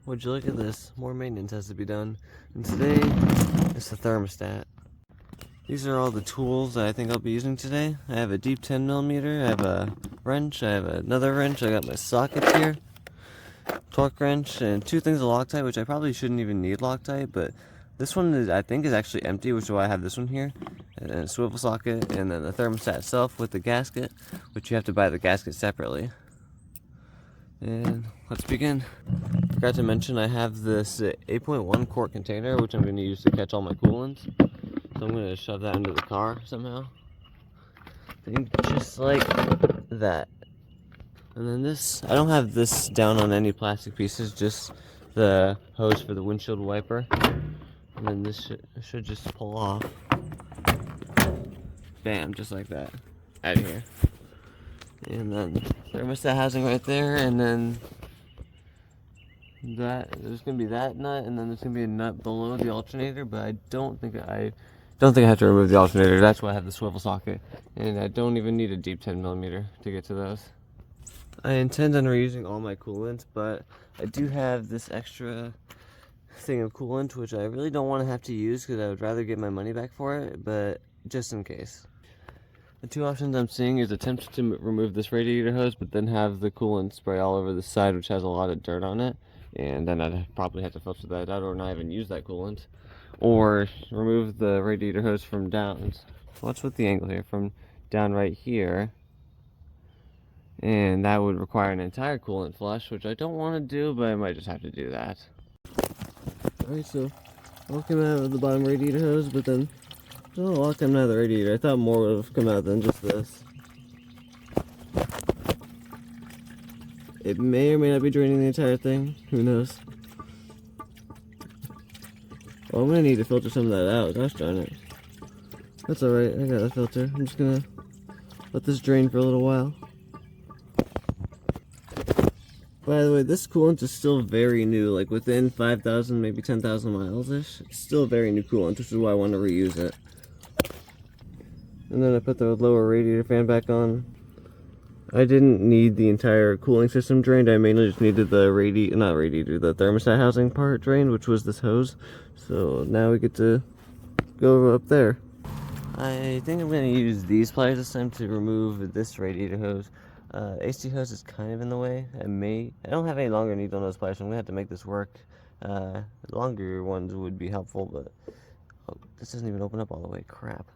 Would you look at this? More maintenance has to be done. And today, it's the thermostat. These are all the tools that I think I'll be using today. I have a deep 10mm, I have a wrench, I have another wrench, I got my sockets here, torque wrench, and two things of Loctite, which I probably shouldn't even need Loctite, but this one is, I think, is actually empty, which is why I have this one here. And a swivel socket, and then the thermostat itself with the gasket, which you have to buy the gasket separately. And let's begin. Forgot to mention I have this 8.1 quart container, which I'm going to use to catch all my coolant. So I'm going to shove that into the car somehow. I think just like that. And then this, I don't have this down on any plastic pieces, just the hose for the windshield wiper. And then this should just pull off. Bam, just like that. Out of here. And then thermostat housing right there, and then that there's gonna be that nut, and then there's gonna be a nut below the alternator, but I don't think I have to remove the alternator. That's why I have the swivel socket, and I don't even need a deep 10mm to get to those. I intend on reusing all my coolant, but I do have this extra thing of coolant which I really don't want to have to use because I would rather get my money back for it, but just in case. The two options I'm seeing is attempt to remove this radiator hose, but then have the coolant spray all over the side, which has a lot of dirt on it, and then I'd probably have to filter that out or not even use that coolant. Or remove the radiator hose from down, what's with the angle here, from down right here, and that would require an entire coolant flush, which I don't want to do, but I might just have to do that. Alright, so all came out of the bottom radiator hose, but then a lot coming out of the radiator. I thought more would have come out than just this. It may or may not be draining the entire thing. Who knows? Well, I'm gonna need to filter some of that out. Gosh darn it. That's alright. I got a filter. I'm just gonna let this drain for a little while. By the way, this coolant is still very new, like within 5,000, maybe 10,000 miles-ish. It's still very new coolant, which is why I want to reuse it. And then I put the lower radiator fan back on. I didn't need the entire cooling system drained. I mainly just needed the the thermostat housing part drained, which was this hose. So now we get to go up there. I think I'm going to use these pliers this time to remove this radiator hose. AC hose is kind of in the way. I don't have any longer needle nose pliers, so I'm going to have to make this work. Longer ones would be helpful, but this doesn't even open up all the way. Crap.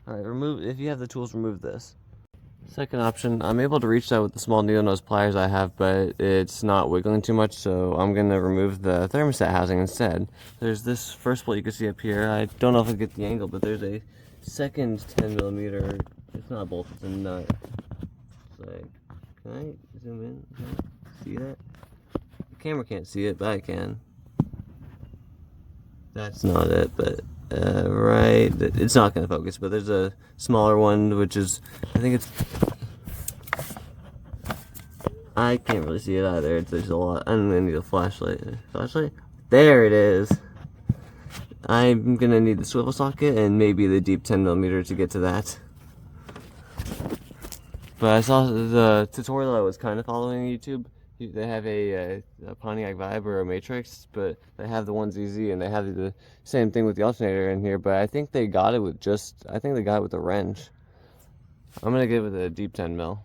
Alright, if you have the tools, remove this. Second option, I'm able to reach that with the small needle nose pliers I have, but it's not wiggling too much, so I'm going to remove the thermostat housing instead. There's this first bolt you can see up here. I don't know if I get the angle, but there's a second 10mm, it's not a bolt, it's a nut. It's like, can I zoom in? Can I see that? The camera can't see it, but I can. That's not it, but right, it's not going to focus, but there's a smaller one, which is, I think it's, I can't really see it either. There's a lot. I'm going to need a flashlight. There it is. I'm going to need the swivel socket and maybe the deep 10mm to get to that. But I saw the tutorial I was kind of following on YouTube. They have a Pontiac Vibe or a Matrix, but they have the 1ZZ and they have the same thing with the alternator in here, but I think they got it with the wrench. I'm going to get it with a deep 10mm.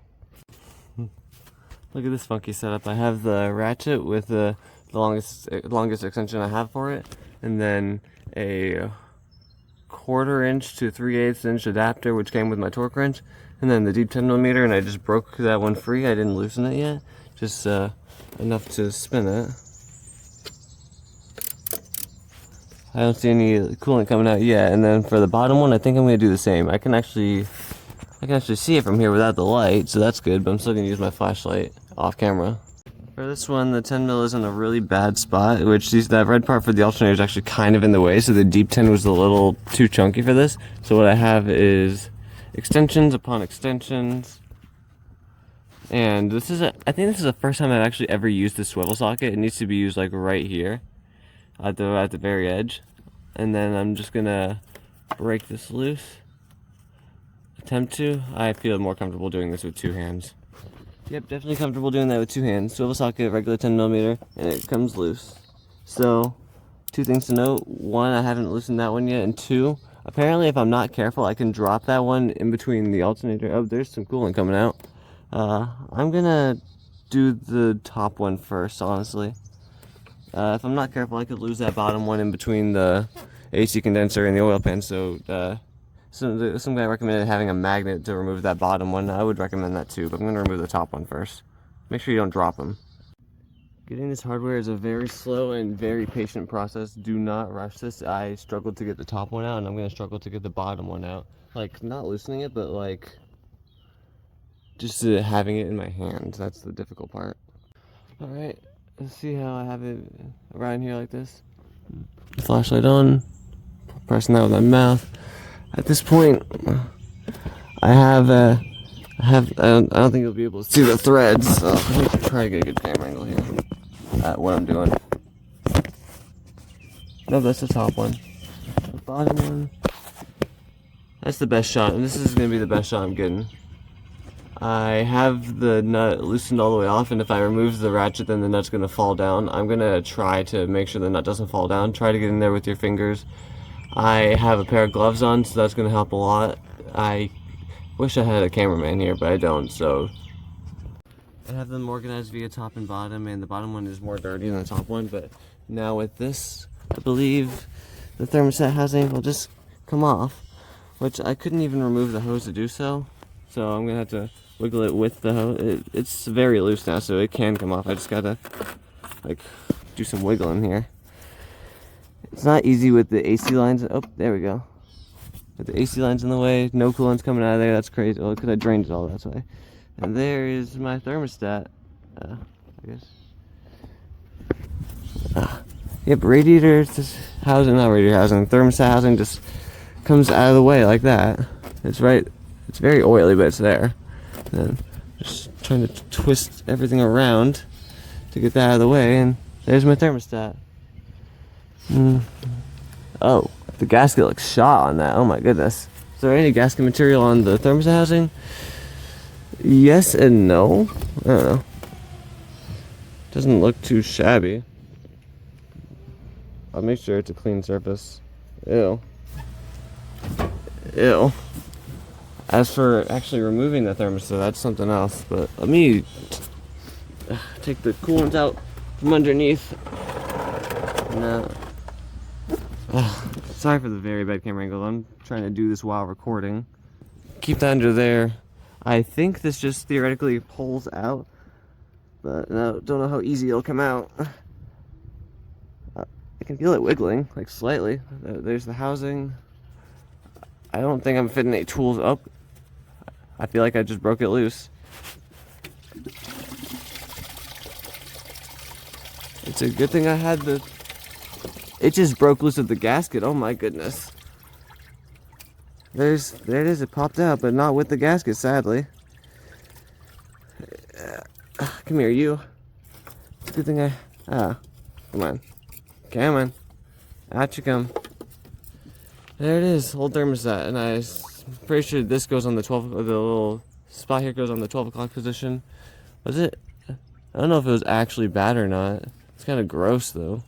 Look at this funky setup. I have the ratchet with the longest extension I have for it, and then a 1/4 inch to 3/8 inch adapter which came with my torque wrench, and then the deep 10mm, and I just broke that one free. I didn't loosen it yet, just enough to spin it. I don't see any coolant coming out yet. And then for the bottom one, I think I'm going to do the same. I can actually see it from here without the light, so that's good, but I'm still going to use my flashlight off camera. For this one, the 10mm is in a really bad spot, which that red part for the alternator is actually kind of in the way, so the deep 10 was a little too chunky for this. So what I have is extensions upon extensions. And I think this is the first time I've actually ever used the swivel socket. It needs to be used like right here at the very edge. And then I'm just gonna break this loose. Attempt to. I feel more comfortable doing this with two hands. Yep, definitely comfortable doing that with two hands. Swivel socket, regular 10mm, and it comes loose. So, two things to note. One, I haven't loosened that one yet, and two, apparently if I'm not careful, I can drop that one in between the alternator. Oh, there's some coolant coming out. I'm gonna do the top one first, honestly. If I'm not careful, I could lose that bottom one in between the AC condenser and the oil pan. So, some guy recommended having a magnet to remove that bottom one. I would recommend that too, but I'm gonna remove the top one first. Make sure you don't drop them. Getting this hardware is a very slow and very patient process. Do not rush this. I struggled to get the top one out, and I'm gonna struggle to get the bottom one out. Like, not loosening it, but like, just having it in my hand. That's the difficult part. Alright, let's see how I have it around here like this. Flashlight on, pressing that with my mouth. At this point, I don't think you'll be able to see the threads, so let me try to get a good camera angle here at what I'm doing. No, that's the top one. The bottom one, that's the best shot, and this is going to be the best shot I'm getting. I have the nut loosened all the way off, and if I remove the ratchet, then the nut's going to fall down. I'm going to try to make sure the nut doesn't fall down. Try to get in there with your fingers. I have a pair of gloves on, so that's going to help a lot. I wish I had a cameraman here, but I don't, so I have them organized via top and bottom, and the bottom one is more dirty than the top one, but now with this, I believe the thermostat housing will just come off, which I couldn't even remove the hose to do so, so I'm going to have to wiggle it with the hose. It's very loose now, so it can come off. I just got to, like, do some wiggling here. It's not easy with the AC lines. Oh, there we go. With the AC lines in the way, no coolant's coming out of there. That's crazy. Well, because I drained it all that way. And there is my thermostat. I guess. Yep, radiator housing, not radiator housing, thermostat housing just comes out of the way like that. It's right. It's very oily, but it's there. And just trying to twist everything around to get that out of the way, and there's my thermostat. Oh, the gasket looks shot on that. Oh my goodness. Is there any gasket material on the thermostat housing? Yes and no. I don't know. Doesn't look too shabby. I'll make sure it's a clean surface. Ew. Ew. As for actually removing the thermostat, that's something else. But let me take the coolant out from underneath. No. Sorry for the very bad camera angle. I'm trying to do this while recording. Keep that under there. I think this just theoretically pulls out, but no, don't know how easy it'll come out. I can feel it wiggling, like slightly. There's the housing. I don't think I'm fitting any tools up. I feel like I just broke it loose. It's a good thing I had the... It just broke loose of the gasket. Oh my goodness. There it is. It popped out, but not with the gasket, sadly. Come here, you. It's a good thing come on. Come on. Out you come. There it is, old thermostat, and I'm pretty sure this goes on the 12. The little spot here goes on the 12 o'clock position. Was it? I don't know if it was actually bad or not. It's kind of gross though.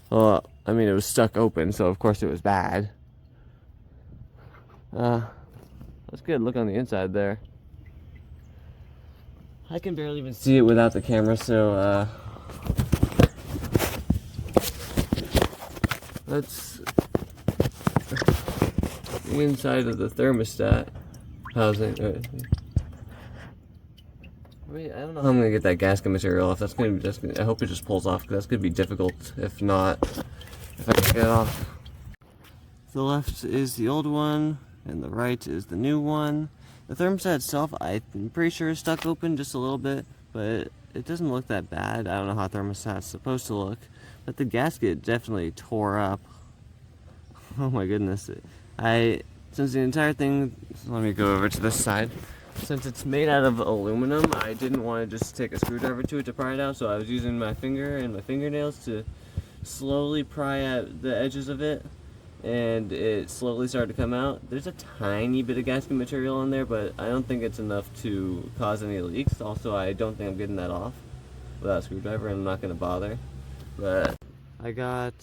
Well, I mean, it was stuck open, so of course it was bad. That's good. Look on the inside there. I can barely even see it without the camera, so that's the inside of the thermostat housing. Wait, I don't know how I'm gonna get that gasket material off. That's gonna be I hope it just pulls off, because that's gonna be difficult. If not, if I can get it off. The left is the old one, and the right is the new one. The thermostat itself, I'm pretty sure is stuck open just a little bit, but it doesn't look that bad. I don't know how a thermostat's supposed to look, but the gasket definitely tore up. Oh my goodness. Since the entire thing, let me go over to this side. Since it's made out of aluminum, I didn't want to just take a screwdriver to it to pry it out, so I was using my finger and my fingernails to slowly pry at the edges of it, and it slowly started to come out. There's a tiny bit of gasket material on there, but I don't think it's enough to cause any leaks. Also, I don't think I'm getting that off without a screwdriver, and I'm not going to bother. But I got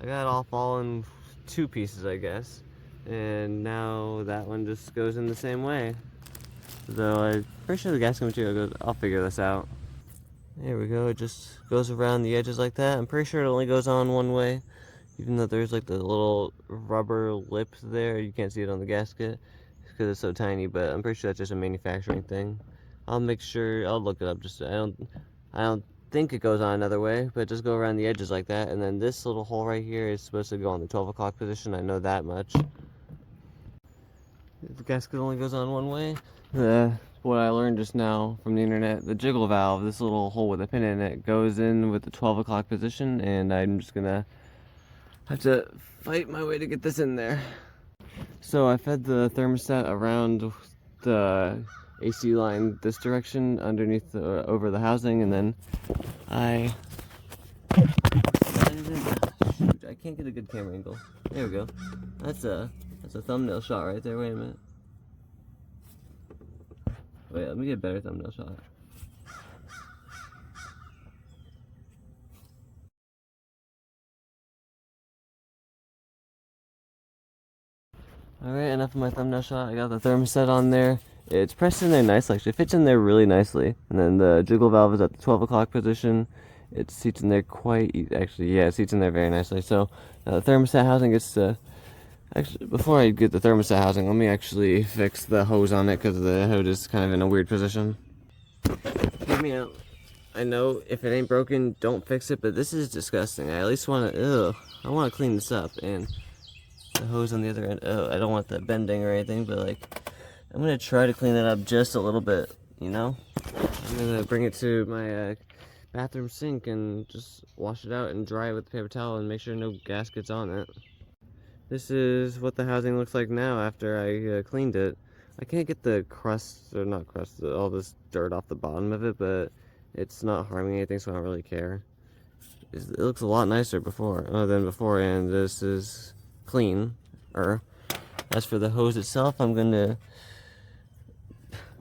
off all in 2 pieces, I guess, and now that one just goes in the same way. Though I'm pretty sure the gasket material goes. I'll figure this out. There we go. It just goes around the edges like that. I'm pretty sure it only goes on one way, even though there's like the little rubber lip there. You can't see it on the gasket because it's so tiny, but I'm pretty sure that's just a manufacturing thing. I'll make sure. I'll look it up. Just I don't think it goes on another way, but just go around the edges like that. And then this little hole right here is supposed to go on the 12 o'clock position. I know that much. The gasket only goes on one way. What I learned just now from the internet, the jiggle valve, this little hole with a pin in it, goes in with the 12 o'clock position, and I'm just gonna have to fight my way to get this in there. So I fed the thermostat around the AC line this direction underneath over the housing, and then I shoot, I can't get a good camera angle. There we go. That's a thumbnail shot right there. Wait a minute. Wait, let me get a better thumbnail shot. Alright, enough of my thumbnail shot. I got the thermostat on there. It's pressed in there nicely, actually. It fits in there really nicely. And then the jiggle valve is at the 12 o'clock position. It seats in there actually, yeah, it seats in there very nicely. So, the thermostat housing gets to... Actually, before I get the thermostat housing, let me actually fix the hose on it because the hose is kind of in a weird position. Hear me out. I know if it ain't broken, don't fix it, but this is disgusting. I at least want to, I want to clean this up. And the hose on the other end, I don't want that bending or anything, but like, I'm going to try to clean that up just a little bit, you know? I'm going to bring it to my bathroom sink and just wash it out and dry it with the paper towel and make sure no gasket's on it. This is what the housing looks like now after I cleaned it. I can't get the crust, or not crust, all this dirt off the bottom of it, but it's not harming anything, so I don't really care. It looks a lot nicer than before, and this is clean. As for the hose itself, I'm gonna...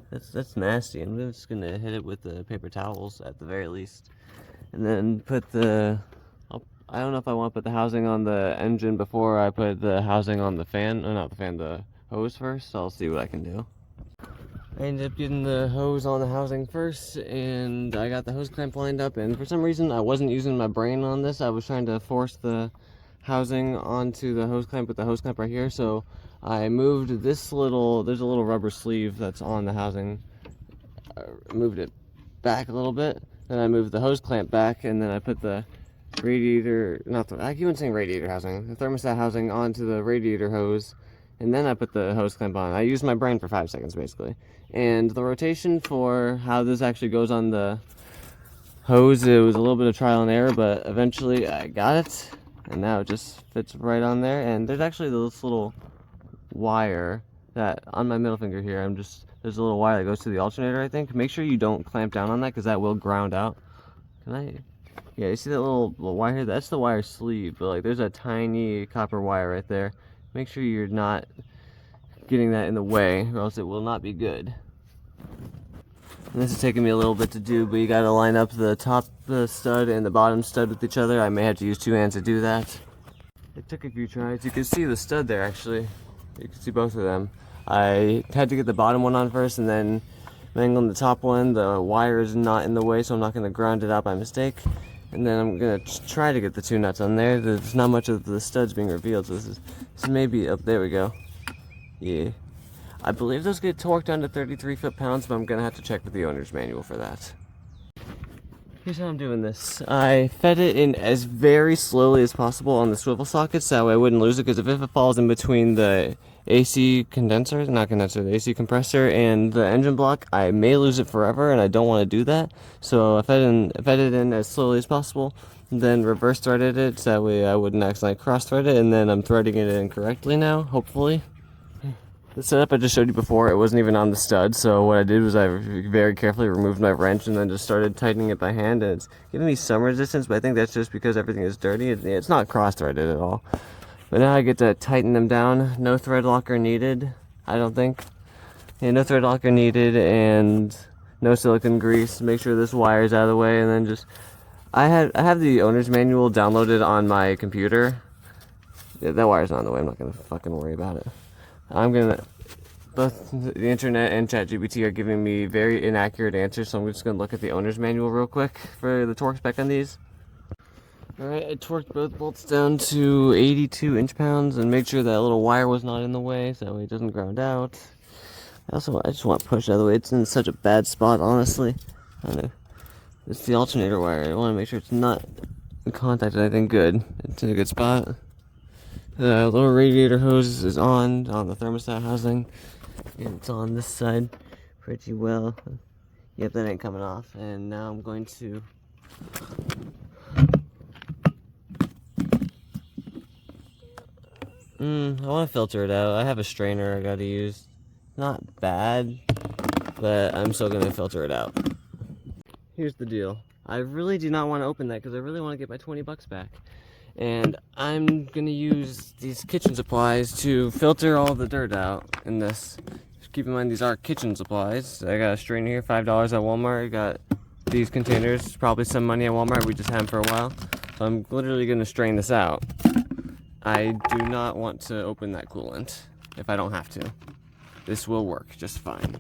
That's nasty. I'm just gonna hit it with the paper towels at the very least. And then put the... I don't know if I want to put the housing on the engine before I put the housing on the fan. Or not the fan, the hose first. So I'll see what I can do. I ended up getting the hose on the housing first, and I got the hose clamp lined up, and for some reason I wasn't using my brain on this. I was trying to force the housing onto the hose clamp with the hose clamp right here, so I moved this there's a little rubber sleeve that's on the housing. I moved it back a little bit, then I moved the hose clamp back, and then I put the radiator, I keep on saying radiator housing, the thermostat housing onto the radiator hose, and then I put the hose clamp on. I used my brain for 5 seconds basically. And the rotation for how this actually goes on the hose, it was a little bit of trial and error, but eventually I got it, and now it just fits right on there. And there's actually this little wire that on my middle finger here, there's a little wire that goes to the alternator, I think. Make sure you don't clamp down on that because that will ground out. Yeah, you see that little wire here? That's the wire sleeve, but like there's a tiny copper wire right there. Make sure you're not getting that in the way, or else it will not be good. And this is taking me a little bit to do, but you gotta line up the top stud and the bottom stud with each other. I may have to use 2 hands to do that. It took a few tries. You can see the stud there actually. You can see both of them. I had to get the bottom one on first, and then on the top one, the wire is not in the way, so I'm not gonna ground it out by mistake. And then I'm gonna try to get the 2 nuts on there. There's not much of the studs being revealed, so this may up. There we go. Yeah, I believe those get torqued down to 33 foot-pounds, but I'm gonna have to check with the owner's manual for that. Here's how I'm doing this. I fed it in as very slowly as possible on the swivel sockets, that way I wouldn't lose it, because if it falls in between the AC condenser, the AC compressor and the engine block, I may lose it forever, and I don't want to do that. So I fed it in as slowly as possible, then reverse threaded it, so that way I wouldn't accidentally cross thread it, and then I'm threading it in correctly now, hopefully. The setup I just showed you before, it wasn't even on the stud, so what I did was I very carefully removed my wrench and then just started tightening it by hand, and it's giving me some resistance, but I think that's just because everything is dirty. It's not cross-threaded at all. But now I get to tighten them down. No thread locker needed, I don't think. Yeah, no thread locker needed, and no silicone grease. Make sure this wire is out of the way, and then just I have the owner's manual downloaded on my computer. Yeah, that wire's not in the way. I'm not gonna fucking worry about it. Both the internet and ChatGPT are giving me very inaccurate answers, so I'm just gonna look at the owner's manual real quick for the torque spec on these. Alright, I torqued both bolts down to 82 inch-pounds and made sure that little wire was not in the way so that way it doesn't ground out. I just want to push it out of the way. It's in such a bad spot, honestly. I don't know. It's the alternator wire. I want to make sure it's not in contact with anything good. It's in a good spot. The little radiator hose is on the thermostat housing. And it's on this side pretty well. Yep, that ain't coming off. And now I'm going to... I want to filter it out. I have a strainer I gotta use. Not bad, but I'm still gonna filter it out. Here's the deal. I really do not want to open that because I really want to get my 20 bucks back. And I'm gonna use these kitchen supplies to filter all the dirt out in this. Just keep in mind these are kitchen supplies. I got a strainer here, $5 at Walmart. I got these containers, probably some money at Walmart. We just had them for a while. So I'm literally gonna strain this out. I do not want to open that coolant if I don't have to. This will work just fine.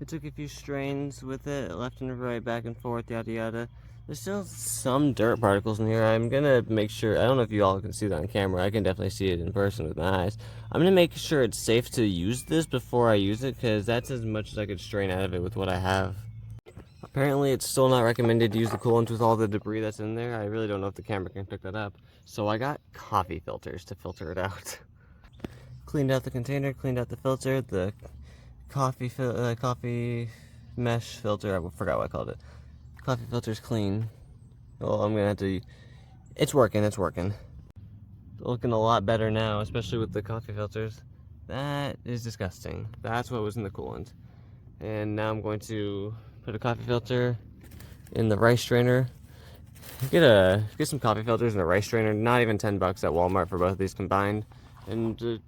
I took a few strains with it, left and right, back and forth, yada yada. There's still some dirt particles in here. I'm gonna make sure, I don't know if you all can see that on camera, I can definitely see it in person with my eyes. I'm gonna make sure it's safe to use this before I use it, because that's as much as I could strain out of it with what I have. Apparently it's still not recommended to use the coolant with all the debris that's in there. I really don't know if the camera can pick that up. So I got coffee filters to filter it out. Cleaned out the container, cleaned out the filter, the coffee mesh filter, I forgot what I called it. Coffee filter's clean. Well, I'm gonna have to, it's working. It's looking a lot better now, especially with the coffee filters. That is disgusting. That's what was in the coolant. And now I'm going to put a coffee filter in the rice strainer. Get some coffee filters and a rice strainer, not even 10 bucks at Walmart for both of these combined. And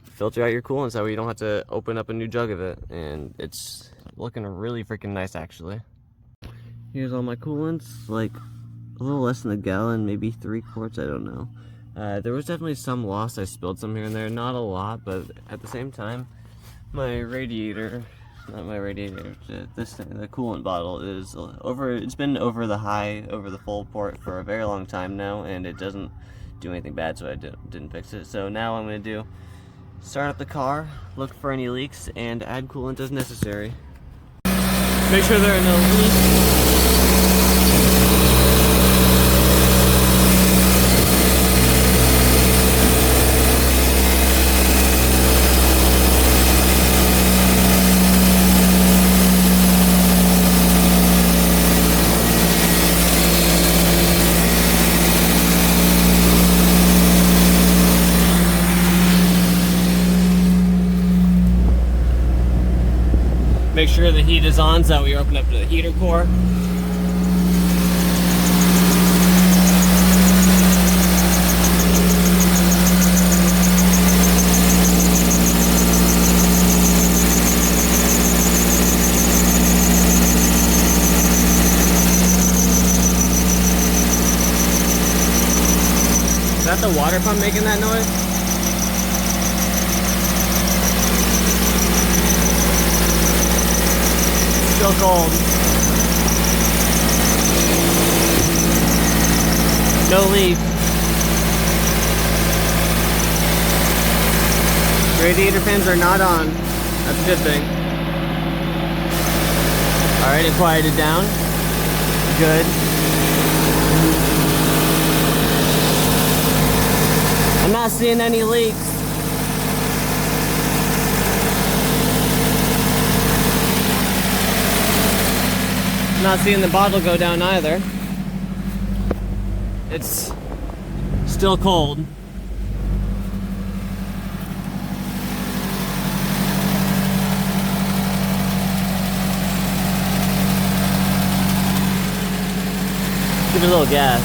filter out your coolant so you don't have to open up a new jug of it. And it's looking really freaking nice, actually. Here's all my coolants, like a little less than a gallon, maybe 3 quarts, I don't know. There was definitely some loss. I spilled some here and there, not a lot, but at the same time, my radiator, not my radiator, the coolant bottle is it's been over the full port for a very long time now, and it doesn't do anything bad, so I didn't fix it. So now I'm going to start up the car, look for any leaks, and add coolant as necessary. Make sure there are no leaks. Make sure the heat is on so that we open up the heater core. Is that the water pump making that noise? Still cold. No leak. Radiator pins are not on. That's a good thing. Alright, it quieted down. Good. I'm not seeing any leaks. Not seeing the bottle go down either. It's still cold. Give it a little gas.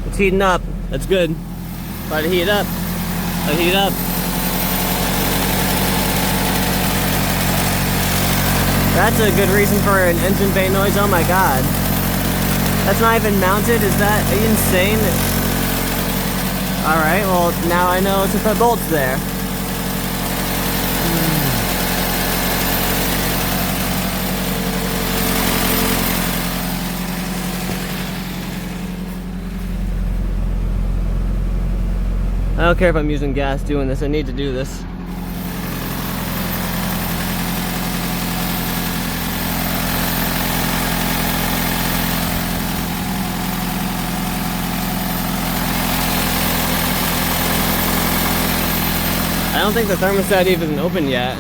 It's heating up. That's good. Try to heat it up. Heat up. That's a good reason for an engine bay noise. Oh my god. That's not even mounted? Is that, are you insane? Alright, well now I know to put bolts there. I don't care if I'm using gas doing this, I need to do this. I don't think the thermostat even opened yet.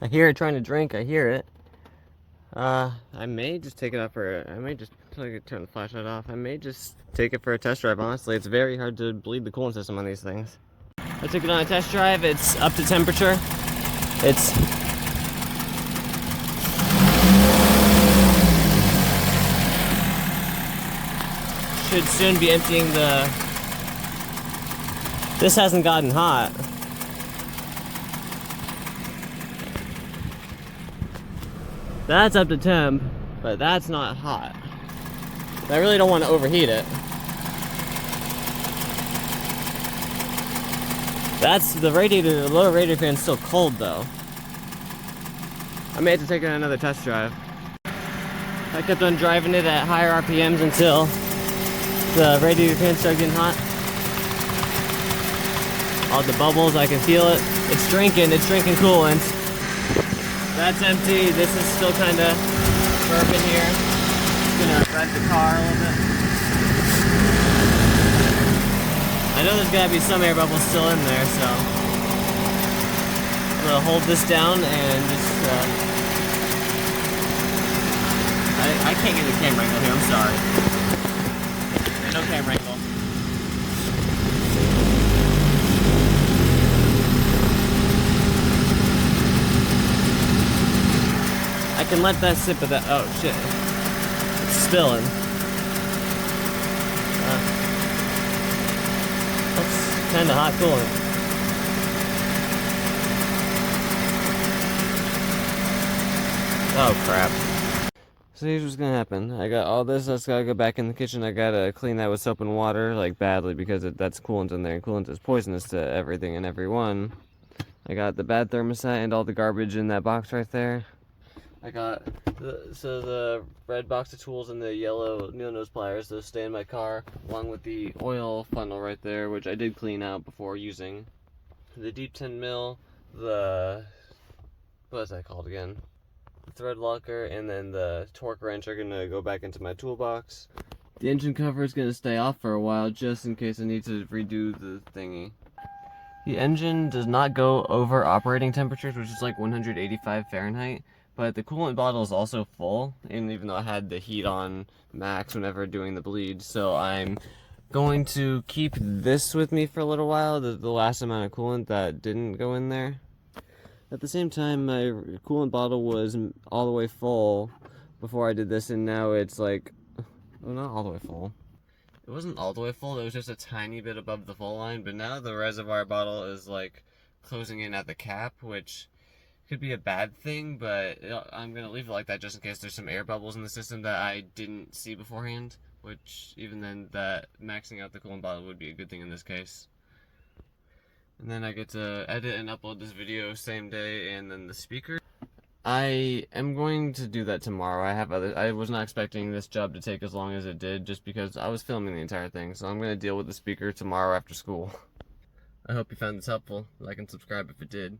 I hear it trying to drink, I hear it. I may just take it out for, I may just turn the flashlight off. I may just take it for a test drive, honestly. It's very hard to bleed the coolant system on these things. I took it on a test drive, it's up to temperature. It's should soon be emptying the, this hasn't gotten hot. That's up to temp, but that's not hot. I really don't want to overheat it. That's the radiator, the lower radiator fan's still cold though. I may have to take it on another test drive. I kept on driving it at higher RPMs until the radiator fan started getting hot. All the bubbles, I can feel it. It's drinking coolant. That's empty. This is still kind of burping here. Just gonna rev the car a little bit. I know there's gotta be some air bubbles still in there, so I'm gonna hold this down and just. I can't get the camera angle here. I'm sorry. No camera angle. I can let that sip of that. Oh shit. It's spilling. That's kinda hot coolant. Oh crap. So here's what's gonna happen. I got all this, I just gotta go back in the kitchen. I gotta clean that with soap and water, like badly, because that's coolant in there, and coolant is poisonous to everything and everyone. I got the bad thermostat and all the garbage in that box right there. I got the red box of tools and the yellow needle nose pliers. Those stay in my car, along with the oil funnel right there, which I did clean out before using. The deep 10 mil, the, what is that called again? The thread locker, and then the torque wrench are gonna go back into my toolbox. The engine cover is gonna stay off for a while, just in case I need to redo the thingy. The engine does not go over operating temperatures, which is like 185 Fahrenheit. But the coolant bottle is also full, and even though I had the heat on max whenever doing the bleed, so I'm going to keep this with me for a little while, the last amount of coolant that didn't go in there. At the same time, my coolant bottle was all the way full before I did this, and now it's like, well, not all the way full. It wasn't all the way full, it was just a tiny bit above the full line, but now the reservoir bottle is like closing in at the cap, which could be a bad thing, but I'm gonna leave it like that just in case there's some air bubbles in the system that I didn't see beforehand, which even then, that maxing out the coolant bottle would be a good thing in this case. And then I get to edit and upload this video same day, and then the speaker. I am going to do that tomorrow. I was not expecting this job to take as long as it did, just because I was filming the entire thing, so I'm gonna deal with the speaker tomorrow after school. I hope you found this helpful. Like and subscribe if it did.